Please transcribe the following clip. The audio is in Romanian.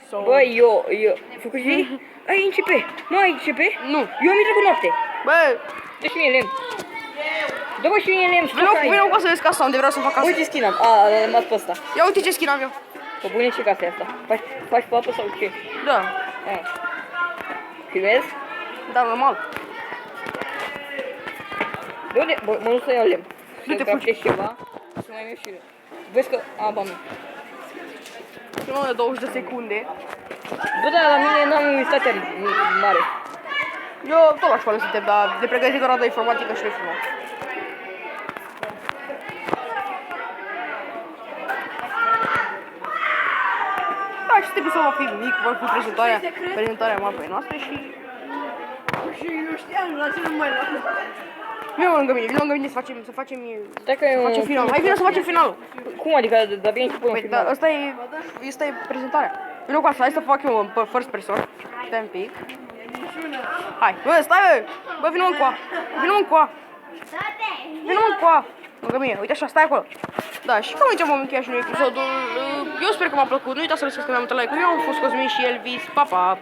Sau... Băi, eu... Făcut zi? Ai începe. Nu ai începe? Nu. Eu am intrat cu noapte. Bă, Dă și mie lemn. Dă-mă și mie lemn. vină cu să vezi casa unde vreau să fac casa. Uite skin am. L-am rămas pe ăsta. Ia uite ce skin am eu. Pe bune, ce casă e asta? Faci pe apă sau ce? Da. Filmezi? Da, normal. De unde? Bă, mă duc să iau lemn. Du-te, Să craftez ceva. Să mai iau și... Vezi că... ba nu. Nu de 20 de secunde. Bă, dar la mine n-am universitate mare. Eu tot la școală suntem, dar de pregătitor de informatică și de frumos. Da, și trebuie să va fi mic, va fi prezentarea mapei noastre și... Și nu știam, la ce nu mai luat. Vino lângă mine, să facem Stai că eu... facem finalul. Hai, vino să facem finalul. Cum adică? Dar bine început în Păi, final. dar asta e prezentarea. Vino cu asta, hai să fac eu pe first person. Stai un pic. Hai, bă, stai, bă, vino încoa. Vino încoa. Lângă mine, uite așa, stai acolo. Da, și cam aici vom încheia și noi episodul. Eu sper că m-a plăcut. Nu uitați să lăsați că mi-am like-ul. Eu am fost Cosmin și Elvis. Pa, pa!